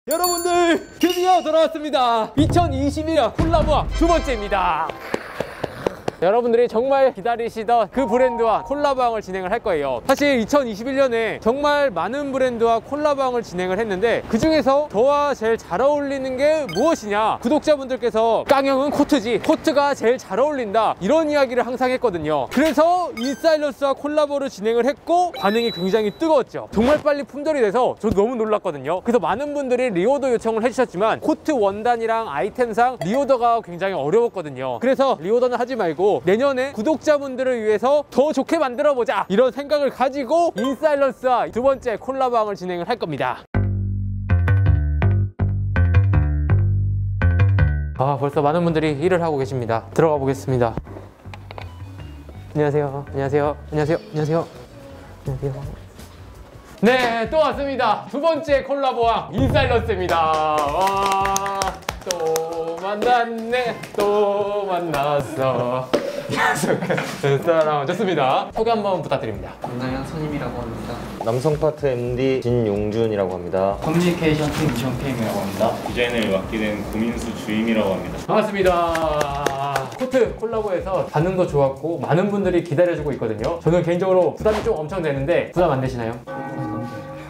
여러분들 드디어 돌아왔습니다. 2021년 콜라보왕 두 번째입니다. 여러분들이 정말 기다리시던 그 브랜드와 콜라보왕을 진행을 할 거예요. 사실 2021년에 정말 많은 브랜드와 콜라보왕을 진행을 했는데 그 중에서 저와 제일 잘 어울리는 게 무엇이냐, 구독자분들께서 깡형은 코트지, 코트가 제일 잘 어울린다, 이런 이야기를 항상 했거든요. 그래서 인사일런스와 콜라보를 진행을 했고 반응이 굉장히 뜨거웠죠. 정말 빨리 품절이 돼서 저도 너무 놀랐거든요. 그래서 많은 분들이 리오더 요청을 해주셨지만 코트 원단이랑 아이템상 리오더가 굉장히 어려웠거든요. 그래서 리오더는 하지 말고 내년에 구독자분들을 위해서 더 좋게 만들어보자, 이런 생각을 가지고 인사일런스와 두 번째 콜라보왕을 진행을 할 겁니다. 벌써 많은 분들이 일을 하고 계십니다. 들어가 보겠습니다. 안녕하세요. 안녕하세요. 안녕하세요. 안녕하세요. 안녕하세요. 네, 또 왔습니다. 두 번째 콜라보왕 인사일런스입니다. 와, 또 만났네, 또 만났어. 사람 좋습니다. 소개 한번 부탁드립니다. 김나연 선임이라고 합니다. 남성 파트 MD 진용준이라고 합니다. 커뮤니케이션 팀 이정태임이라고 합니다. 디자인을 맡게 된 고민수 주임이라고 합니다. 반갑습니다. 코트 콜라보에서 반응도 좋았고 많은 분들이 기다려주고 있거든요. 저는 개인적으로 부담이 좀 엄청 되는데 부담 안 되시나요?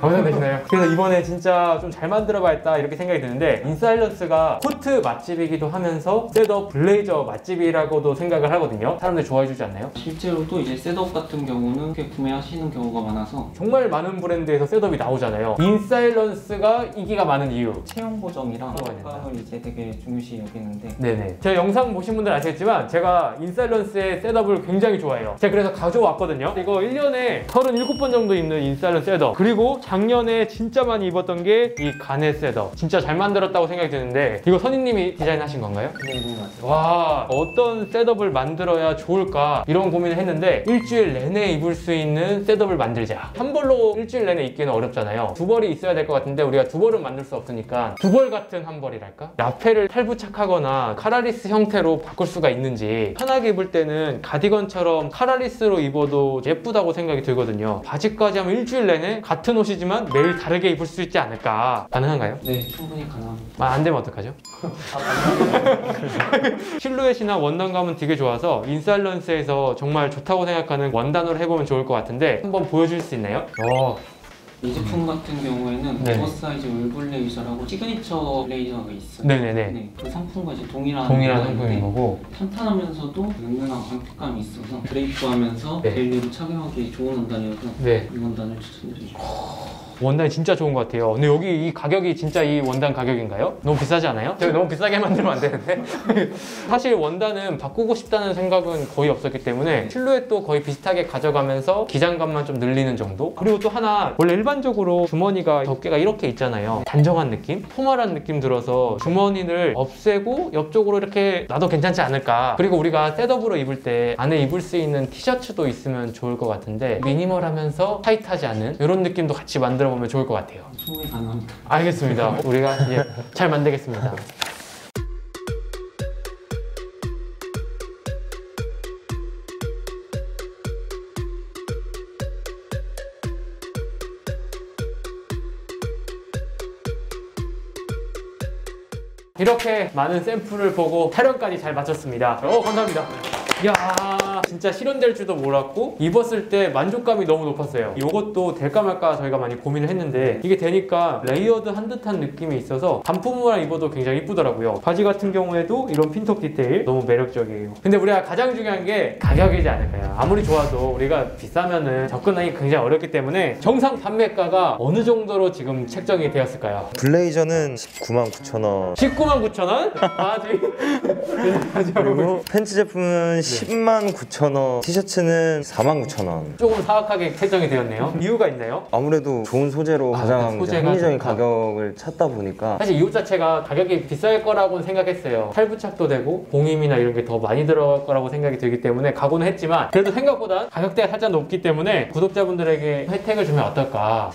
엄청 되시나요? 그래서 이번에 진짜 좀 잘 만들어봐야겠다 이렇게 생각이 드는데, 인사일런스가 코트 맛집이기도 하면서 셋업 블레이저 맛집이라고도 생각을 하거든요. 사람들이 좋아해주지 않나요? 실제로도 이제 셋업 같은 경우는 꽤 구매하시는 경우가 많아서 정말 많은 브랜드에서 셋업이 나오잖아요. 인사일런스가 인기가 많은 이유, 체형 보정이랑 먹어야 된다. 값을 이제 되게 중요시 여기는데, 네네. 제 영상 보신 분들 아시겠지만 제가 인사일런스의 셋업을 굉장히 좋아해요. 제가 그래서 가져왔거든요. 이거 1년에 37번 정도 입는 인사일런스 셋업, 그리고 작년에 진짜 많이 입었던 게 이 가넷 셋업. 진짜 잘 만들었다고 생각이 드는데, 이거 선임님이 디자인하신 건가요? 네, 맞아요. 와, 어떤 셋업을 만들어야 좋을까 이런 고민을 했는데, 일주일 내내 입을 수 있는 셋업을 만들자. 한 벌로 일주일 내내 입기는 어렵잖아요. 두 벌이 있어야 될 것 같은데 우리가 두 벌은 만들 수 없으니까 두 벌 같은 한 벌이랄까? 라페를 탈부착하거나 카라리스 형태로 바꿀 수가 있는지, 편하게 입을 때는 가디건처럼 카라리스로 입어도 예쁘다고 생각이 들거든요. 바지까지 하면 일주일 내내 같은 옷이지만 매일 다르게 입을 수 있지 않을까? 가능한가요? 네, 충분히 가능합니다. 안 되면 어떡하죠? 실루엣이나 원단감은 되게 좋아서 인사일런스에서 정말 좋다고 생각하는 원단으로 해보면 좋을 것 같은데, 한번 보여줄 수 있나요? 이 제품 같은 경우에는 네. 오버사이즈 울블 레이저라고 시그니처 레이저가 있어요. 네네네. 네, 그 상품과 이제 동일한 상품인 거고. 탄탄하면서도 은은한 광택감이 있어서 드레이프하면서 네. 데일리로 착용하기 좋은 원단이어서 네. 이 원단을 추천드립니다. 원단이 진짜 좋은 것 같아요. 근데 여기 이 가격이 진짜 이 원단 가격인가요? 너무 비싸지 않아요? 제가 너무 비싸게 만들면 안 되는데. 사실 원단은 바꾸고 싶다는 생각은 거의 없었기 때문에 실루엣도 거의 비슷하게 가져가면서 기장감만 좀 늘리는 정도? 그리고 또 하나, 원래 일반적으로 주머니가 덮개가 이렇게 있잖아요. 단정한 느낌? 포멀한 느낌 들어서 주머니를 없애고 옆쪽으로 이렇게 놔도 괜찮지 않을까. 그리고 우리가 셋업으로 입을 때 안에 입을 수 있는 티셔츠도 있으면 좋을 것 같은데, 미니멀하면서 타이트하지 않은 이런 느낌도 같이 만들어 보면 좋을 것 같아요. 충분히 가능합니다. 알겠습니다. 우리가 잘 만들겠습니다. 이렇게 많은 샘플을 보고 촬영까지 잘 마쳤습니다. 감사합니다. 이야, 진짜 실현될 줄도 몰랐고 입었을 때 만족감이 너무 높았어요. 이것도 될까 말까 저희가 많이 고민을 했는데, 이게 되니까 레이어드한 듯한 느낌이 있어서 단품으로 입어도 굉장히 이쁘더라고요. 바지 같은 경우에도 이런 핀톱 디테일 너무 매력적이에요. 근데 우리가 가장 중요한 게 가격이지 않을까요? 아무리 좋아도 우리가 비싸면은 접근하기 굉장히 어렵기 때문에 정상 판매가가 어느 정도로 지금 책정이 되었을까요? 블레이저는 199,000원. 199,000원? 바지. 그리고 팬츠 제품은 109,000원. 티셔츠는 49,000원. 조금 사악하게 책정이 되었네요. 이유가 있나요? 아무래도 좋은 소재로 가장 이제 소재가 합리적인 좋다. 가격을 찾다 보니까 사실 이 옷 자체가 가격이 비쌀 거라고는 생각했어요. 탈부착도 되고 봉임이나 이런 게 더 많이 들어갈 거라고 생각이 들기 때문에 각오는 했지만, 그래도 생각보다 가격대가 살짝 높기 때문에 구독자분들에게 혜택을 주면 어떨까.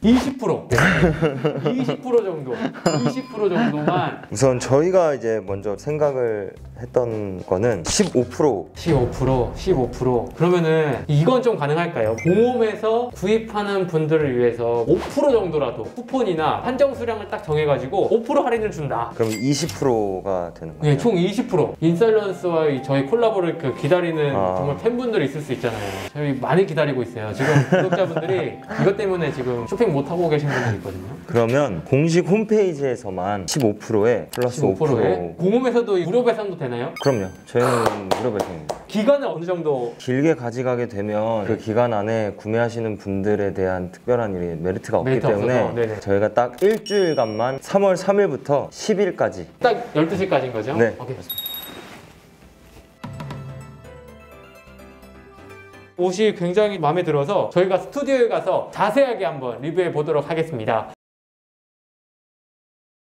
20%. 20% 정도. 20% 정도만. 우선 저희가 이제 먼저 생각을 했던 거는 15%. 15%. 그러면은 이건 좀 가능할까요? 공홈에서 구입하는 분들을 위해서 5% 정도라도 쿠폰이나 한정 수량을 딱 정해가지고 5% 할인을 준다. 그럼 20%가 되는 거예요? 네, 총 20%. 인사이런스와 저희 콜라보를 기다리는 정말 팬분들이 있을 수 있잖아요. 저희 많이 기다리고 있어요. 지금 구독자분들이 이것 때문에 지금 쇼핑 못 하고 계신 분들이 있거든요. 그러면 공식 홈페이지에서만 15%에 플러스 5%. 공홈에서도 무료 배송도 되나요? 그럼요. 저희는 무료 배송입니다. 기간은 어느 정도? 길게 가져가게 되면 그 기간 안에 구매하시는 분들에 대한 특별한 메리트가 없기 메리트 때문에 없어서, 네네. 저희가 딱 일주일간만 3월 3일부터 10일까지 딱 12시까지인 거죠? 네. 오케이. 옷이 굉장히 마음에 들어서 저희가 스튜디오에 가서 자세하게 한번 리뷰해 보도록 하겠습니다.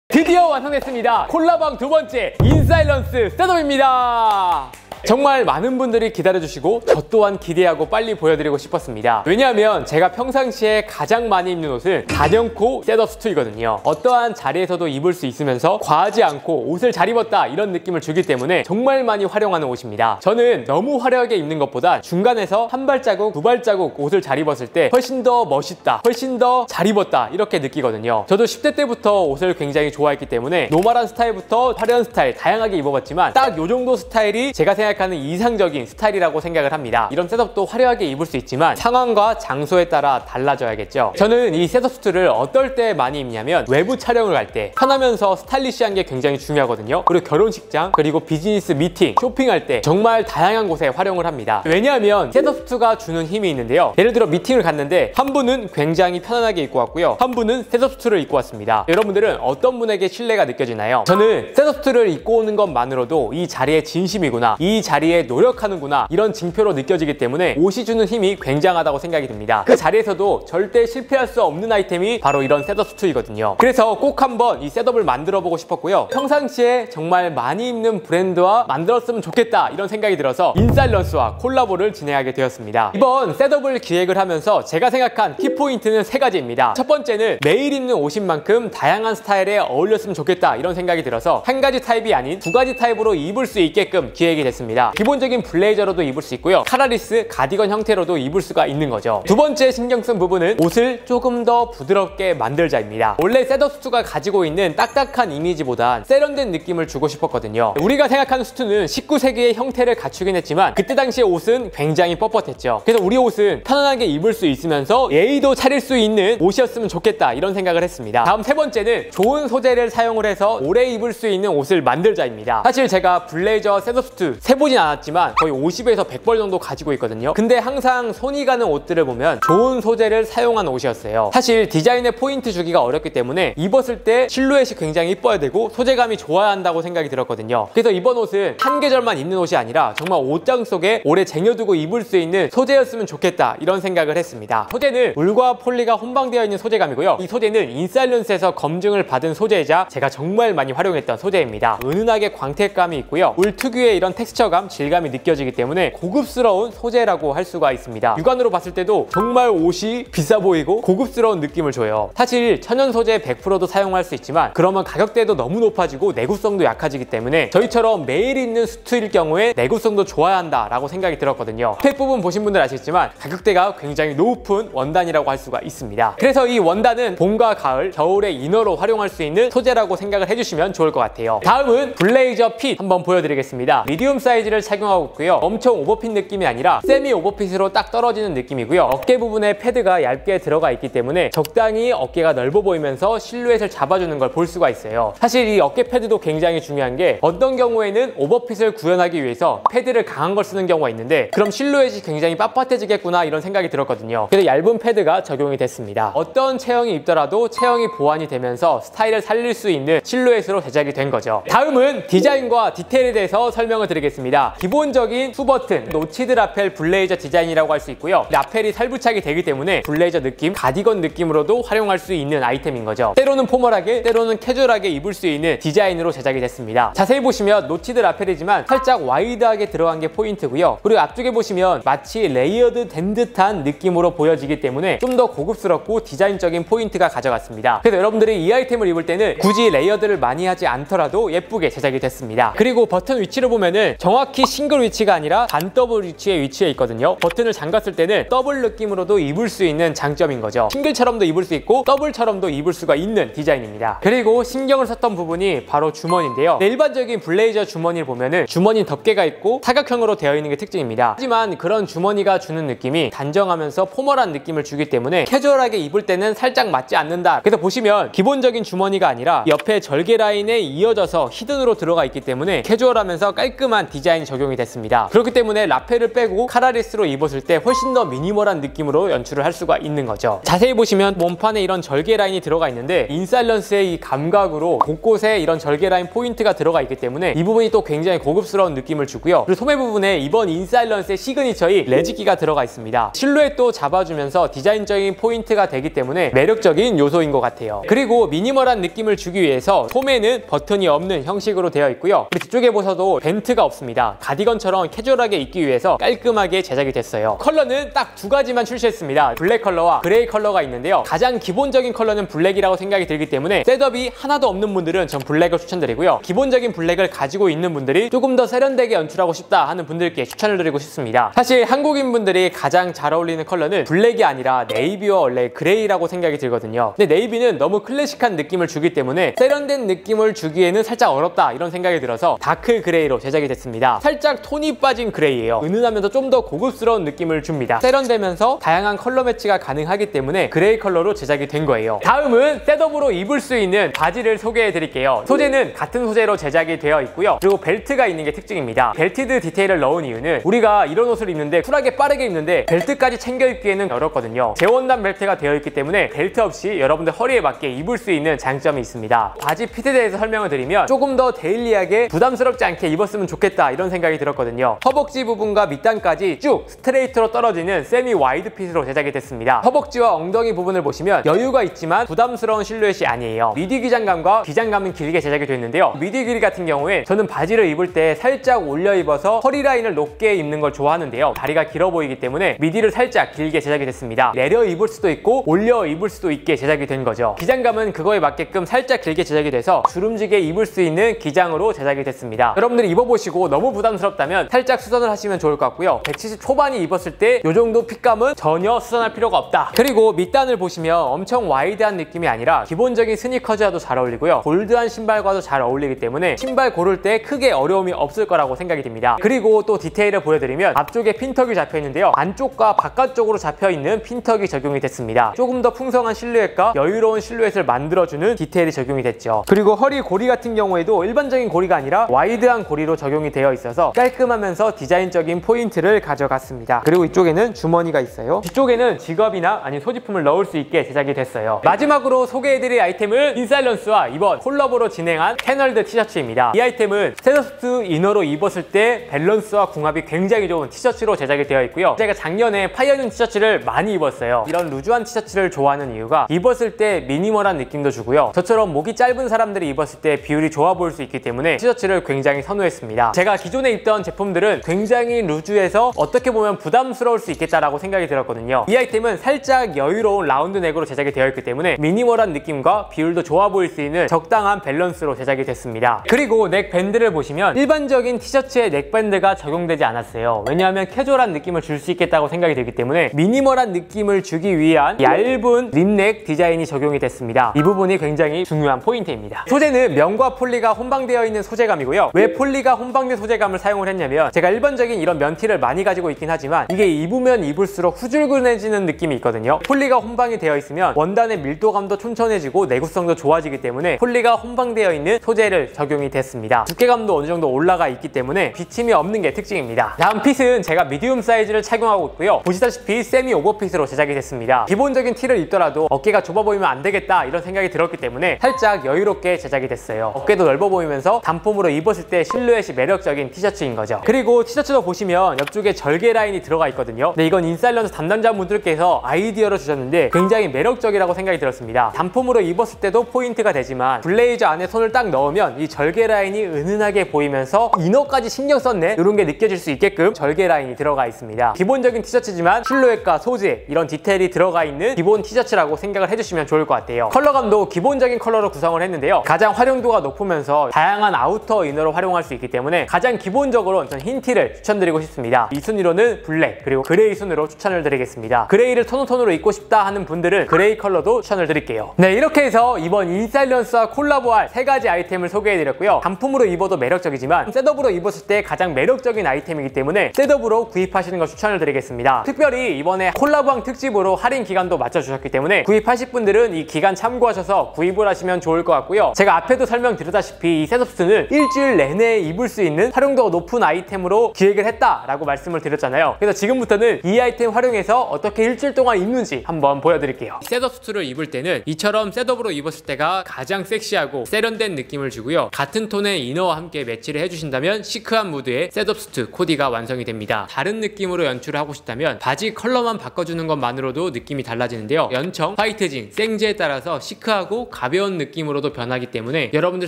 드디어 완성됐습니다. 콜라방 두 번째 인사이런스 셋업입니다. 정말 많은 분들이 기다려주시고 저 또한 기대하고 빨리 보여드리고 싶었습니다. 왜냐하면 제가 평상시에 가장 많이 입는 옷은 단연코 셋업 수트이거든요. 어떠한 자리에서도 입을 수 있으면서 과하지 않고 옷을 잘 입었다 이런 느낌을 주기 때문에 정말 많이 활용하는 옷입니다. 저는 너무 화려하게 입는 것보다 중간에서 한 발자국, 두 발자국 옷을 잘 입었을 때 훨씬 더 멋있다, 훨씬 더 잘 입었다 이렇게 느끼거든요. 저도 10대 때부터 옷을 굉장히 좋아했기 때문에 노멀한 스타일부터 화려한 스타일 다양하게 입어봤지만 딱 요 정도 스타일이 제가 생각하는 이상적인 스타일이라고 생각을 합니다. 이런 셋업도 화려하게 입을 수 있지만 상황과 장소에 따라 달라져야겠죠. 저는 이 셋업 수트를 어떨 때 많이 입냐면 외부 촬영을 갈 때 편하면서 스타일리시한 게 굉장히 중요하거든요. 그리고 결혼식장, 그리고 비즈니스 미팅, 쇼핑할 때 정말 다양한 곳에 활용을 합니다. 왜냐하면 셋업 수트가 주는 힘이 있는데요. 예를 들어 미팅을 갔는데 한 분은 굉장히 편안하게 입고 왔고요. 한 분은 셋업 수트를 입고 왔습니다. 여러분들은 어떤 분에게 신뢰가 느껴지나요? 저는 셋업 수트를 입고 오는 것만으로도 이 자리에 진심이구나, 이 자리에 노력하는구나 이런 징표로 느껴지기 때문에 옷이 주는 힘이 굉장하다고 생각이 듭니다. 그 자리에서도 절대 실패할 수 없는 아이템이 바로 이런 셋업 수트이거든요. 그래서 꼭 한번 이 셋업을 만들어 보고 싶었고요. 평상시에 정말 많이 입는 브랜드와 만들었으면 좋겠다 이런 생각이 들어서 인사이런스와 콜라보를 진행하게 되었습니다. 이번 셋업을 기획을 하면서 제가 생각한 키포인트는 3가지입니다. 첫 번째는 매일 입는 옷인 만큼 다양한 스타일에 어울렸으면 좋겠다 이런 생각이 들어서 한 가지 타입이 아닌 2가지 타입으로 입을 수 있게끔 기획이 됐습니다. 기본적인 블레이저로도 입을 수 있고요. 카라리스, 가디건 형태로도 입을 수가 있는 거죠. 두 번째 신경 쓴 부분은 옷을 조금 더 부드럽게 만들자입니다. 원래 셋업 수트가 가지고 있는 딱딱한 이미지보단 세련된 느낌을 주고 싶었거든요. 우리가 생각하는 수트는 19세기의 형태를 갖추긴 했지만 그때 당시의 옷은 굉장히 뻣뻣했죠. 그래서 우리 옷은 편안하게 입을 수 있으면서 예의도 차릴 수 있는 옷이었으면 좋겠다 이런 생각을 했습니다. 다음 세 번째는 좋은 소재를 사용을 해서 오래 입을 수 있는 옷을 만들자입니다. 사실 제가 블레이저 셋업 수트 세보진 않았지만 거의 50에서 100벌 정도 가지고 있거든요. 근데 항상 손이 가는 옷들을 보면 좋은 소재를 사용한 옷이었어요. 사실 디자인에 포인트 주기가 어렵기 때문에 입었을 때 실루엣이 굉장히 이뻐야 되고 소재감이 좋아야 한다고 생각이 들었거든요. 그래서 이번 옷은 한 계절만 입는 옷이 아니라 정말 옷장 속에 오래 쟁여두고 입을 수 있는 소재였으면 좋겠다 이런 생각을 했습니다. 소재는 울과 폴리가 혼방되어 있는 소재감이고요. 이 소재는 인사이런스에서 검증을 받은 소재이자 제가 정말 많이 활용했던 소재입니다. 은은하게 광택감이 있고요. 울 특유의 이런 텍스처감, 질감이 느껴지기 때문에 고급스러운 소재라고 할 수가 있습니다. 육안으로 봤을 때도 정말 옷이 비싸 보이고 고급스러운 느낌을 줘요. 사실 천연 소재 100%도 사용할 수 있지만 그러면 가격대도 너무 높아지고 내구성도 약해지기 때문에 저희처럼 매일 입는 수트일 경우에 내구성도 좋아야 한다라고 생각이 들었거든요. 스펙 부분 보신 분들 아시겠지만 가격대가 굉장히 높은 원단이라고 할 수가 있습니다. 그래서 이 원단은 봄과 가을, 겨울의 이너로 활용할 수 있는 소재라고 생각을 해주시면 좋을 것 같아요. 다음은 블레이저 핏 한번 보여드리겠습니다. 미디움 사이즈를 착용하고 있고요. 엄청 오버핏 느낌이 아니라 세미 오버핏으로 딱 떨어지는 느낌이고요. 어깨 부분에 패드가 얇게 들어가 있기 때문에 적당히 어깨가 넓어 보이면서 실루엣을 잡아주는 걸 볼 수가 있어요. 사실 이 어깨 패드도 굉장히 중요한 게 어떤 경우에는 오버핏을 구현하기 위해서 패드를 강한 걸 쓰는 경우가 있는데 그럼 실루엣이 굉장히 빳빳해지겠구나 이런 생각이 들었거든요. 그래서 얇은 패드가 적용이 됐습니다. 어떤 체형이 입더라도 체형이 보완이 되면서 스타일을 살릴 수 있는 실루엣으로 제작이 된 거죠. 다음은 디자인과 디테일에 대해서 설명을 드리겠습니다. 있습니다. 기본적인 투버튼, 노치드 라펠 블레이저 디자인이라고 할 수 있고요. 라펠이 살부착이 되기 때문에 블레이저 느낌, 가디건 느낌으로도 활용할 수 있는 아이템인 거죠. 때로는 포멀하게, 때로는 캐주얼하게 입을 수 있는 디자인으로 제작이 됐습니다. 자세히 보시면 노치드 라펠이지만 살짝 와이드하게 들어간 게 포인트고요. 그리고 앞쪽에 보시면 마치 레이어드 된 듯한 느낌으로 보여지기 때문에 좀 더 고급스럽고 디자인적인 포인트가 가져갔습니다. 그래서 여러분들이 이 아이템을 입을 때는 굳이 레이어드를 많이 하지 않더라도 예쁘게 제작이 됐습니다. 그리고 버튼 위치를 보면은 정확히 싱글 위치가 아니라 반 더블 위치에 위치해 있거든요. 버튼을 잠갔을 때는 더블 느낌으로도 입을 수 있는 장점인 거죠. 싱글처럼도 입을 수 있고 더블처럼도 입을 수가 있는 디자인입니다. 그리고 신경을 썼던 부분이 바로 주머니인데요. 일반적인 블레이저 주머니를 보면은 주머니 덮개가 있고 사각형으로 되어 있는 게 특징입니다. 하지만 그런 주머니가 주는 느낌이 단정하면서 포멀한 느낌을 주기 때문에 캐주얼하게 입을 때는 살짝 맞지 않는다. 그래서 보시면 기본적인 주머니가 아니라 옆에 절개 라인에 이어져서 히든으로 들어가 있기 때문에 캐주얼하면서 깔끔한 디자인이 적용이 됐습니다. 그렇기 때문에 라펠을 빼고 카라리스로 입었을 때 훨씬 더 미니멀한 느낌으로 연출을 할 수가 있는 거죠. 자세히 보시면 몸판에 이런 절개 라인이 들어가 있는데 인사일런스의 이 감각으로 곳곳에 이런 절개 라인 포인트가 들어가 있기 때문에 이 부분이 또 굉장히 고급스러운 느낌을 주고요. 그리고 소매 부분에 이번 인사일런스의 시그니처인 레지기가 들어가 있습니다. 실루엣도 잡아주면서 디자인적인 포인트가 되기 때문에 매력적인 요소인 것 같아요. 그리고 미니멀한 느낌을 주기 위해서 소매는 버튼이 없는 형식으로 되어 있고요. 그리고 뒤쪽에 보셔도 벤트가 없습니다. 가디건처럼 캐주얼하게 입기 위해서 깔끔하게 제작이 됐어요. 컬러는 딱 두 가지만 출시했습니다. 블랙 컬러와 그레이 컬러가 있는데요. 가장 기본적인 컬러는 블랙이라고 생각이 들기 때문에 셋업이 하나도 없는 분들은 전 블랙을 추천드리고요. 기본적인 블랙을 가지고 있는 분들이 조금 더 세련되게 연출하고 싶다 하는 분들께 추천을 드리고 싶습니다. 사실 한국인 분들이 가장 잘 어울리는 컬러는 블랙이 아니라 네이비와 원래 그레이라고 생각이 들거든요. 근데 네이비는 너무 클래식한 느낌을 주기 때문에 세련된 느낌을 주기에는 살짝 어렵다 이런 생각이 들어서 다크 그레이로 제작이 됐습니다. 살짝 톤이 빠진 그레이예요. 은은하면서 좀 더 고급스러운 느낌을 줍니다. 세련되면서 다양한 컬러 매치가 가능하기 때문에 그레이 컬러로 제작이 된 거예요. 다음은 셋업으로 입을 수 있는 바지를 소개해 드릴게요. 소재는 같은 소재로 제작이 되어 있고요. 그리고 벨트가 있는 게 특징입니다. 벨티드 디테일을 넣은 이유는 우리가 이런 옷을 입는데 쿨하게 빠르게 입는데 벨트까지 챙겨 입기에는 어렵거든요. 제원단 벨트가 되어 있기 때문에 벨트 없이 여러분들 허리에 맞게 입을 수 있는 장점이 있습니다. 바지 핏에 대해서 설명을 드리면 조금 더 데일리하게 부담스럽지 않게 입었으면 좋겠다 이런 생각이 들었거든요. 허벅지 부분과 밑단까지 쭉 스트레이트로 떨어지는 세미 와이드 핏으로 제작이 됐습니다. 허벅지와 엉덩이 부분을 보시면 여유가 있지만 부담스러운 실루엣이 아니에요. 미디 기장감과 기장감은 길게 제작이 됐는데요. 미디 길이 같은 경우에 저는 바지를 입을 때 살짝 올려 입어서 허리 라인을 높게 입는 걸 좋아하는데요. 다리가 길어 보이기 때문에 미디를 살짝 길게 제작이 됐습니다. 내려 입을 수도 있고 올려 입을 수도 있게 제작이 된 거죠. 기장감은 그거에 맞게끔 살짝 길게 제작이 돼서 주름지게 입을 수 있는 기장으로 제작이 됐습니다. 여러분들이 입어보시고 너무 부담스럽다면 살짝 수선을 하시면 좋을 것 같고요. 170 초반이 입었을 때 이 정도 핏감은 전혀 수선할 필요가 없다. 그리고 밑단을 보시면 엄청 와이드한 느낌이 아니라 기본적인 스니커즈와도 잘 어울리고요. 골드한 신발과도 잘 어울리기 때문에 신발 고를 때 크게 어려움이 없을 거라고 생각이 듭니다. 그리고 또 디테일을 보여드리면 앞쪽에 핀턱이 잡혀 있는데요. 안쪽과 바깥쪽으로 잡혀 있는 핀턱이 적용이 됐습니다. 조금 더 풍성한 실루엣과 여유로운 실루엣을 만들어주는 디테일이 적용이 됐죠. 그리고 허리 고리 같은 경우에도 일반적인 고리가 아니라 와이드한 고리로 적용이 되어 있어서 깔끔하면서 디자인적인 포인트를 가져갔습니다. 그리고 이쪽에는 주머니가 있어요. 뒤쪽에는 지갑이나 아니면 소지품을 넣을 수 있게 제작이 됐어요. 마지막으로 소개해드릴 아이템은 인사일런스와 이번 콜라보로 진행한 캐널드 티셔츠입니다. 이 아이템은 세더스트 이너로 입었을 때 밸런스와 궁합이 굉장히 좋은 티셔츠로 제작이 되어 있고요. 제가 작년에 파이어닝 티셔츠를 많이 입었어요. 이런 루즈한 티셔츠를 좋아하는 이유가 입었을 때 미니멀한 느낌도 주고요. 저처럼 목이 짧은 사람들이 입었을 때 비율이 좋아 보일 수 있기 때문에 티셔츠를 굉장히 선호했습니다. 제가 기존에 입던 제품들은 굉장히 루즈해서 어떻게 보면 부담스러울 수 있겠다라고 생각이 들었거든요. 이 아이템은 살짝 여유로운 라운드 넥으로 제작이 되어 있기 때문에 미니멀한 느낌과 비율도 좋아 보일 수 있는 적당한 밸런스로 제작이 됐습니다. 그리고 넥 밴드를 보시면 일반적인 티셔츠에 넥 밴드가 적용되지 않았어요. 왜냐하면 캐주얼한 느낌을 줄 수 있겠다고 생각이 들기 때문에 미니멀한 느낌을 주기 위한 얇은 립넥 디자인이 적용이 됐습니다. 이 부분이 굉장히 중요한 포인트입니다. 소재는 면과 폴리가 혼방되어 있는 소재감이고요. 왜 폴리가 혼방된 소재감을 사용을 했냐면 제가 일반적인 이런 면티를 많이 가지고 있긴 하지만 이게 입으면 입을수록 후줄근해지는 느낌이 있거든요. 폴리가 혼방이 되어 있으면 원단의 밀도감도 촘촘해지고 내구성도 좋아지기 때문에 폴리가 혼방되어 있는 소재를 적용이 됐습니다. 두께감도 어느 정도 올라가 있기 때문에 비침이 없는 게 특징입니다. 다음 핏은 제가 미디움 사이즈를 착용하고 있고요. 보시다시피 세미 오버핏으로 제작이 됐습니다. 기본적인 티를 입더라도 어깨가 좁아 보이면 안 되겠다 이런 생각이 들었기 때문에 살짝 여유롭게 제작이 됐어요. 어깨도 넓어 보이면서 단품으로 입었을 때 실루엣이 매력적인 기본적인 티셔츠인 거죠. 그리고 티셔츠도 보시면 옆쪽에 절개 라인이 들어가 있거든요. 근데 이건 인사일런스 담당자분들께서 아이디어를 주셨는데 굉장히 매력적이라고 생각이 들었습니다. 단품으로 입었을 때도 포인트가 되지만 블레이저 안에 손을 딱 넣으면 이 절개 라인이 은은하게 보이면서 이너까지 신경 썼네 이런 게 느껴질 수 있게끔 절개 라인이 들어가 있습니다. 기본적인 티셔츠지만 실루엣과 소재 이런 디테일이 들어가 있는 기본 티셔츠라고 생각을 해주시면 좋을 것 같아요. 컬러감도 기본적인 컬러로 구성을 했는데요. 가장 활용도가 높으면서 다양한 아우터 이너로 활용할 수 있기 때문에 가장 기본적으로 전 흰 티를 추천드리고 싶습니다. 이 순위로는 블랙 그리고 그레이 순으로 추천을 드리겠습니다. 그레이를 톤온톤으로 입고 싶다 하는 분들은 그레이 컬러도 추천을 드릴게요. 네, 이렇게 해서 이번 인사일런스와 콜라보할 3가지 아이템을 소개해드렸고요. 단품으로 입어도 매력적이지만 셋업으로 입었을 때 가장 매력적인 아이템이기 때문에 셋업으로 구입하시는 걸 추천을 드리겠습니다. 특별히 이번에 콜라보왕 특집으로 할인 기간도 맞춰주셨기 때문에 구입하실 분들은 이 기간 참고하셔서 구입을 하시면 좋을 것 같고요. 제가 앞에도 설명드렸다시피 이 셋업 수트는 일주일 내내 입을 수 있는 활용도가 높은 아이템으로 기획을 했다라고 말씀을 드렸잖아요. 그래서 지금부터는 이 아이템 활용해서 어떻게 일주일 동안 입는지 한번 보여드릴게요. 셋업 수트를 입을 때는 이처럼 셋업으로 입었을 때가 가장 섹시하고 세련된 느낌을 주고요. 같은 톤의 이너와 함께 매치를 해주신다면 시크한 무드의 셋업 수트 코디가 완성이 됩니다. 다른 느낌으로 연출을 하고 싶다면 바지 컬러만 바꿔주는 것만으로도 느낌이 달라지는데요. 연청, 화이트진, 생지에 따라서 시크하고 가벼운 느낌으로도 변하기 때문에 여러분들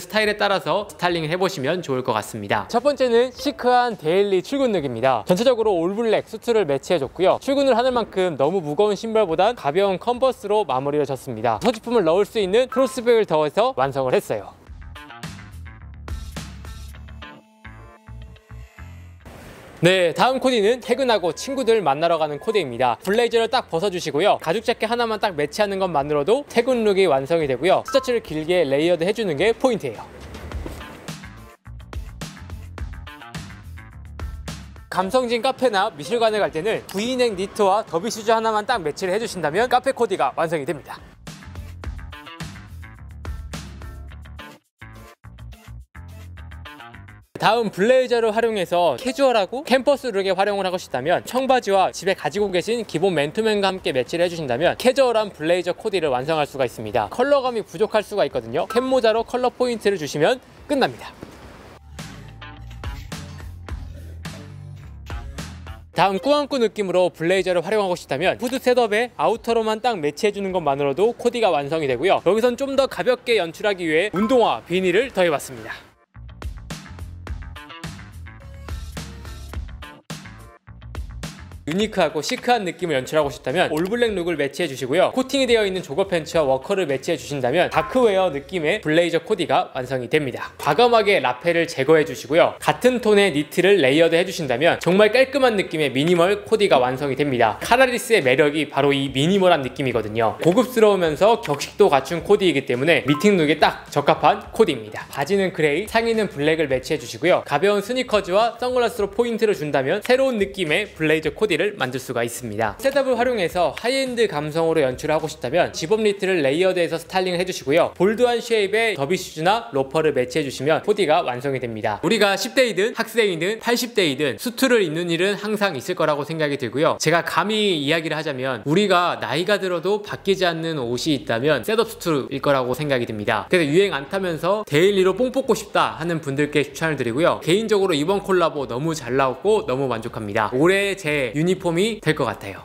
스타일에 따라서 스타일링을 해보시면 좋을 것 같습니다. 첫 번째는 시크한 데일리 출근 룩입니다. 전체적으로 올블랙 수트를 매치해줬고요. 출근을 하는 만큼 너무 무거운 신발보단 가벼운 컨버스로 마무리를 졌습니다. 소지품을 넣을 수 있는 크로스백을 더해서 완성을 했어요. 네, 다음 코디는 퇴근하고 친구들 만나러 가는 코디입니다. 블레이저를 딱 벗어주시고요. 가죽 자켓 하나만 딱 매치하는 것만으로도 퇴근 룩이 완성이 되고요. 티셔츠를 길게 레이어드 해주는 게 포인트예요. 감성진 카페나 미술관에 갈 때는 V넥 니트와 더비 슈즈 하나만 딱 매치를 해주신다면 카페 코디가 완성이 됩니다. 다음 블레이저를 활용해서 캐주얼하고 캠퍼스 룩에 활용을 하고 싶다면 청바지와 집에 가지고 계신 기본 맨투맨과 함께 매치를 해주신다면 캐주얼한 블레이저 코디를 완성할 수가 있습니다. 컬러감이 부족할 수가 있거든요. 캡모자로 컬러 포인트를 주시면 끝납니다. 다음 꾸안꾸 느낌으로 블레이저를 활용하고 싶다면 후드 셋업에 아우터로만 딱 매치해주는 것만으로도 코디가 완성이 되고요. 여기선 좀 더 가볍게 연출하기 위해 운동화 비니를 더해봤습니다. 유니크하고 시크한 느낌을 연출하고 싶다면 올블랙 룩을 매치해 주시고요. 코팅이 되어 있는 조거 팬츠와 워커를 매치해 주신다면 다크웨어 느낌의 블레이저 코디가 완성이 됩니다. 과감하게 라펠을 제거해 주시고요. 같은 톤의 니트를 레이어드 해주신다면 정말 깔끔한 느낌의 미니멀 코디가 완성이 됩니다. 카라리스의 매력이 바로 이 미니멀한 느낌이거든요. 고급스러우면서 격식도 갖춘 코디이기 때문에 미팅 룩에 딱 적합한 코디입니다. 바지는 그레이, 상의는 블랙을 매치해 주시고요. 가벼운 스니커즈와 선글라스로 포인트를 준다면 새로운 느낌의 블레이저 코디 만들 수가 있습니다. 셋업을 활용해서 하이엔드 감성으로 연출하고 싶다면 집업 니트를 레이어드해서 스타일링을 해주시고요. 볼드한 쉐입의 더비 슈즈나 로퍼를 매치해주시면 코디가 완성이 됩니다. 우리가 10대이든 학생이든 80대이든 수트를 입는 일은 항상 있을 거라고 생각이 들고요. 제가 감히 이야기를 하자면 우리가 나이가 들어도 바뀌지 않는 옷이 있다면 셋업 수트일 거라고 생각이 듭니다. 그래서 유행 안 타면서 데일리로 뽕 뽑고 싶다 하는 분들께 추천을 드리고요. 개인적으로 이번 콜라보 너무 잘 나왔고 너무 만족합니다. 올해 제 유니폼이 될 것 같아요.